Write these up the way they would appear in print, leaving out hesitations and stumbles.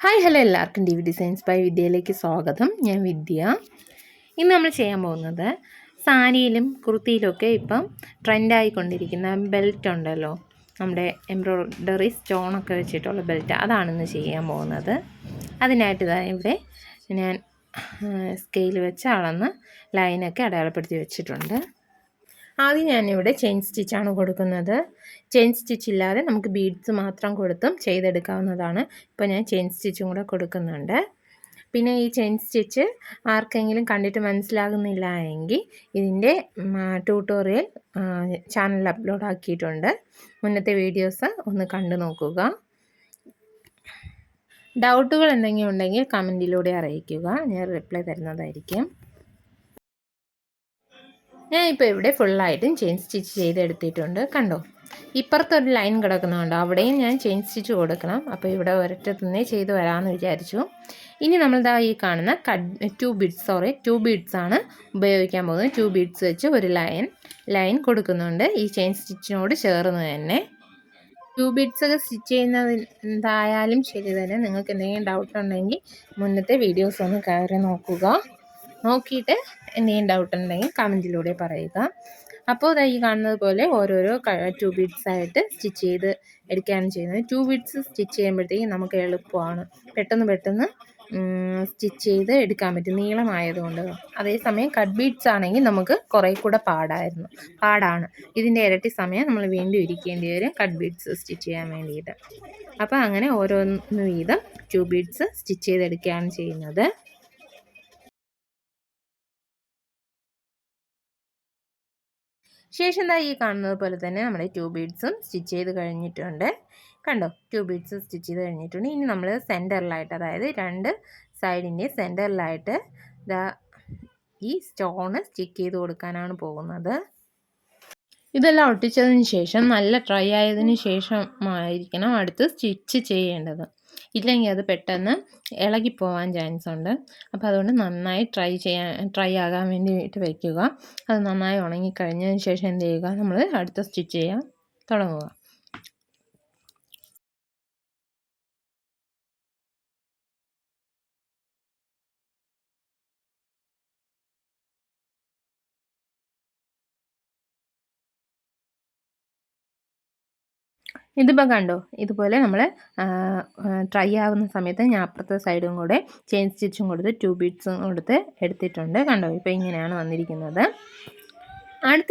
Hi hello എല്ലാവർക്കും D V designs by വിദ്യയിലേക്ക് സ്വാഗതം. ഞാൻ വിദ്യ. ഇന്ന് നമ്മൾ ചെയ്യാൻ പോകുന്നത് സാരിയിലും കുർത്തിയിലുമൊക്കെ ഇപ്പം ട്രെൻഡായിക്കൊണ്ടിരിക്കുന്ന ബെൽറ്റ് ഉണ്ടല്ലോ, നമ്മുടെ എംബ്രോയ്ഡറി സ്റ്റോണൊക്കെ വെച്ചിട്ടുള്ള ബെൽറ്റ്, അതാണ് ഇന്ന് ചെയ്യാൻ പോകുന്നത്. അതിനായിട്ട് ഇവിടെ ഞാൻ സ്കെയിൽ വെച്ച് അളന്ന് ലൈനൊക്കെ അടയാളപ്പെടുത്തി വെച്ചിട്ടുണ്ട്. ആദ്യം ഞാനിവിടെ ചെയിൻ സ്റ്റിച്ചാണ് കൊടുക്കുന്നത്. ചെയിൻ സ്റ്റിച്ച് ഇല്ലാതെ നമുക്ക് ബീഡ്സ് മാത്രം കൊടുത്തും ചെയ്തെടുക്കാവുന്നതാണ്. ഇപ്പോൾ ഞാൻ ചെയിൻ സ്റ്റിച്ചും കൂടെ കൊടുക്കുന്നുണ്ട്. പിന്നെ ഈ ചെയിൻ സ്റ്റിച്ച് ആർക്കെങ്കിലും കണ്ടിട്ട് മനസ്സിലാകുന്നില്ല എങ്കിൽ ഇതിൻ്റെ ട്യൂട്ടോറിയൽ ചാനലിൽ അപ്ലോഡ് ആക്കിയിട്ടുണ്ട്. മുന്നത്തെ വീഡിയോസ് ഒന്ന് കണ്ടു നോക്കുക. ഡൗട്ടുകൾ എന്തെങ്കിലും ഉണ്ടെങ്കിൽ കമൻറ്റിലൂടെ അറിയിക്കുക, ഞാൻ റിപ്ലൈ തരുന്നതായിരിക്കും. ഞാൻ ഇപ്പോൾ ഇവിടെ ഫുള്ളായിട്ടും ചെയിൻ സ്റ്റിച്ച് ചെയ്തെടുത്തിട്ടുണ്ട്. കണ്ടോ, ഇപ്പുറത്തൊരു ലൈൻ കിടക്കുന്നുണ്ടോ, അവിടെയും ഞാൻ ചെയിൻ സ്റ്റിച്ച് കൊടുക്കണം. അപ്പോൾ ഇവിടെ ഒരറ്റത്തുനിന്നേ ചെയ്ത് വരാമെന്ന് വിചാരിച്ചു. ഇനി നമ്മളിതാ ഈ കാണുന്ന ടു ബീഡ്സ് ആണ് ഉപയോഗിക്കാൻ പോകുന്നത്. 2 ബീഡ്സ് വെച്ച് ഒരു ലൈൻ കൊടുക്കുന്നുണ്ട് ഈ ചെയിൻ സ്റ്റിച്ചിനോട് ചേർന്ന് തന്നെ. 2 ബീഡ്സ് ഒക്കെ സ്റ്റിച്ച് ചെയ്യുന്നതായാലും ശരി തന്നെ, നിങ്ങൾക്ക് എന്തെങ്കിലും ഡൗട്ട് ഉണ്ടെങ്കിൽ മുന്നത്തെ വീഡിയോസ് ഒന്ന് കയറി നോക്കിയിട്ട് എന്തെങ്കിലും ഡൗട്ട് ഉണ്ടെങ്കിൽ കമൻറ്റിലൂടെ പറയുക. അപ്പോൾ ഈ കാണുന്നത് പോലെ ഓരോരോ 2 ബീഡ്സ് ആയിട്ട് സ്റ്റിച്ച് ചെയ്ത് എടുക്കുകയാണ് ചെയ്യുന്നത്. 2 ബീഡ്സ് സ്റ്റിച്ച് ചെയ്യുമ്പോഴത്തേക്കും നമുക്ക് എളുപ്പമാണ്, പെട്ടെന്ന് സ്റ്റിച്ച് ചെയ്ത് എടുക്കാൻ പറ്റും, നീളമായതുകൊണ്ട്. അതേസമയം കട്ട് ബീഡ്സ് ആണെങ്കിൽ നമുക്ക് കുറേ കൂടെ പാടാണ്. ഇതിൻ്റെ ഇരട്ടി സമയം നമ്മൾ വീണ്ടും ഇരിക്കേണ്ടി വരും കട്ട് ബീഡ്സ് സ്റ്റിച്ച് ചെയ്യാൻ വേണ്ടിയിട്ട്. അപ്പോൾ അങ്ങനെ ഓരോന്ന് വീതം 2 ബീഡ്സ് സ്റ്റിച്ച് ചെയ്തെടുക്കുകയാണ് ചെയ്യുന്നത്. ശേഷം ഈ കാണുന്നത് പോലെ തന്നെ നമ്മുടെ 2 ബീഡ്സും സ്റ്റിച്ച് ചെയ്ത് കഴിഞ്ഞിട്ടുണ്ട്. കണ്ടോ, 2 ബീഡ്സ് സ്റ്റിച്ച് ചെയ്ത് കഴിഞ്ഞിട്ടുണ്ട്. ഇനി നമ്മൾ സെൻറ്ററിലായിട്ട്, അതായത് 2 സൈഡിൻ്റെ സെൻറ്ററിലായിട്ട് ഈ സ്റ്റോണ് സ്റ്റിക്ക് ചെയ്ത് കൊടുക്കാനാണ് പോകുന്നത്. ഇതെല്ലാം ഒട്ടിച്ചതിന് ശേഷം നല്ല ഡ്രൈ ആയതിനു ശേഷമായിരിക്കണം അടുത്ത് സ്റ്റിച്ച് ചെയ്യേണ്ടത്. ഇല്ലെങ്കിൽ അത് പെട്ടെന്ന് ഇളകിപ്പോവാൻ ചാൻസ് ഉണ്ട്. അപ്പോൾ അതുകൊണ്ട് നന്നായി ട്രൈ ആകാൻ വേണ്ടിയിട്ട് വയ്ക്കുക. അത് നന്നായി ഉണങ്ങിക്കഴിഞ്ഞതിന് ശേഷം എന്ത് ചെയ്യുക, നമ്മൾ അടുത്ത സ്റ്റിച്ച് ചെയ്യാൻ തുടങ്ങുക. ഇതിപ്പോൾ കണ്ടോ, ഇതുപോലെ നമ്മൾ ട്രൈ ആകുന്ന സമയത്ത് ഞാൻ അപ്പുറത്തെ സൈഡും കൂടെ ചെയിൻ സ്റ്റിച്ചും കൊടുത്ത് 2 ബീഡ്സും കൊടുത്ത് എടുത്തിട്ടുണ്ട്. കണ്ടോ, ഇപ്പോൾ ഇങ്ങനെയാണ് വന്നിരിക്കുന്നത്.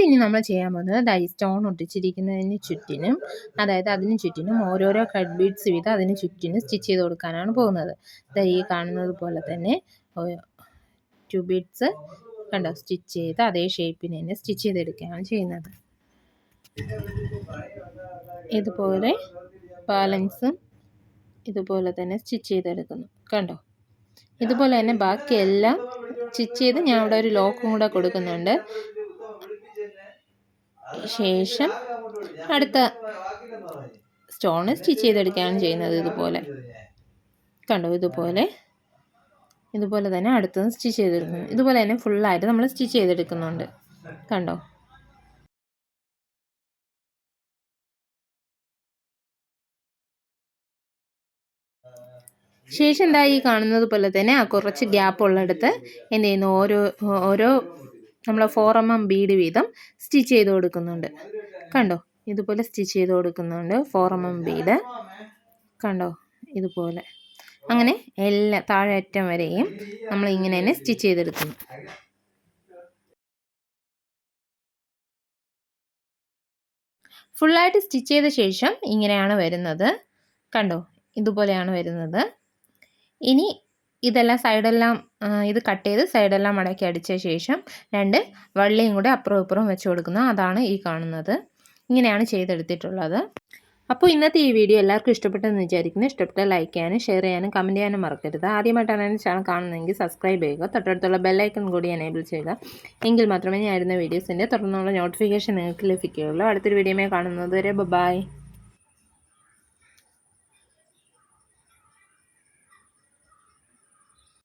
ഇനി നമ്മൾ ചെയ്യാൻ പോകുന്നത് ഈ സ്റ്റോൺ ഒട്ടിച്ചിരിക്കുന്നതിന് ചുറ്റിനും, അതായത് അതിന് ചുറ്റിനും ഓരോരോ കട്ട് ബീഡ്സ് വീതം അതിന് ചുറ്റിനും സ്റ്റിച്ച് ചെയ്ത് കൊടുക്കാനാണ് പോകുന്നത്. ഈ കാണുന്നത് പോലെ തന്നെ 2 ബീഡ്സ് കണ്ടോ സ്റ്റിച്ച് ചെയ്ത് അതേ ഷേപ്പിന് തന്നെ സ്റ്റിച്ച് ചെയ്തെടുക്കുകയാണ് ചെയ്യുന്നത്. ഇതുപോലെ ബാലൻസും ഇതുപോലെ തന്നെ സ്റ്റിച്ച് ചെയ്തെടുക്കുന്നു. കണ്ടോ, ഇതുപോലെ തന്നെ ബാക്കിയെല്ലാം സ്റ്റിച്ച് ചെയ്ത് ഞാൻ ഇവിടെ ഒരു ലോക്കും കൂടെ കൊടുക്കുന്നുണ്ട്. ശേഷം അടുത്ത സ്റ്റോൺ സ്റ്റിച്ച് ചെയ്തെടുക്കുകയാണ് ചെയ്യുന്നത്. ഇതുപോലെ കണ്ടോ, ഇതുപോലെ തന്നെ അടുത്തത് സ്റ്റിച്ച് ചെയ്തെടുക്കുന്നു. ഇതുപോലെ തന്നെ ഫുള്ളായിട്ട് നമ്മൾ സ്റ്റിച്ച് ചെയ്തെടുക്കുന്നുണ്ട്. കണ്ടോ, ശേഷം ഈ കാണുന്നത് പോലെ തന്നെ കുറച്ച് ഗ്യാപ്പ് ഉള്ളിടത്ത് എന്ത് ചെയ്യുന്നു, ഓരോ നമ്മൾ 4 mm ബീഡ് വീതം സ്റ്റിച്ച് ചെയ്ത് കൊടുക്കുന്നുണ്ട്. കണ്ടോ, ഇതുപോലെ സ്റ്റിച്ച് ചെയ്ത് കൊടുക്കുന്നുണ്ട് 4 mm ബീഡ്. കണ്ടോ, ഇതുപോലെ അങ്ങനെ എല്ലാ താഴെ അറ്റം വരെയും നമ്മൾ ഇങ്ങനെ തന്നെ സ്റ്റിച്ച് ചെയ്തെടുക്കുന്നു. ഫുള്ളായിട്ട് സ്റ്റിച്ച് ചെയ്ത ശേഷം ഇങ്ങനെയാണ് വരുന്നത്. കണ്ടോ, ഇതുപോലെയാണ് വരുന്നത്. ഇനി ഇതെല്ലാം സൈഡെല്ലാം ഇത് കട്ട് ചെയ്ത് സൈഡെല്ലാം മടക്കി അടിച്ച ശേഷം 2 വള്ളിയും കൂടെ അപ്പുറവും ഇപ്പുറവും വെച്ച് കൊടുക്കുന്നു. അതാണ് ഈ കാണുന്നത്. ഇങ്ങനെയാണ് ചെയ്തെടുത്തിട്ടുള്ളത്. അപ്പോൾ ഇന്നത്തെ ഈ വീഡിയോ എല്ലാവർക്കും ഇഷ്ടപ്പെട്ടെന്ന് വിചാരിക്കുന്നു. ഇഷ്ടപ്പെട്ട ലൈക്ക് ചെയ്യാനും ഷെയർ ചെയ്യാനും കമൻറ്റ് ചെയ്യാനും മറക്കരുത്. ആദ്യമായിട്ടാണ് എൻ്റെ ചാനൽ കാണുന്നതെങ്കിൽ സബ്സ്ക്രൈബ് ചെയ്യുക. തൊട്ടടുത്തുള്ള ബെല്ലൈക്കൺ കൂടി എനേബിൾ ചെയ്യുക. എങ്കിൽ മാത്രമേ ഞാൻ ഇടുന്ന വീഡിയോസിൻ്റെ തുടർന്നുള്ള നോട്ടിഫിക്കേഷൻ നിങ്ങൾക്ക് ലഭിക്കുകയുള്ളൂ. അടുത്തൊരു വീഡിയോയിൽ കാണുന്നത് വരെ ബൈ.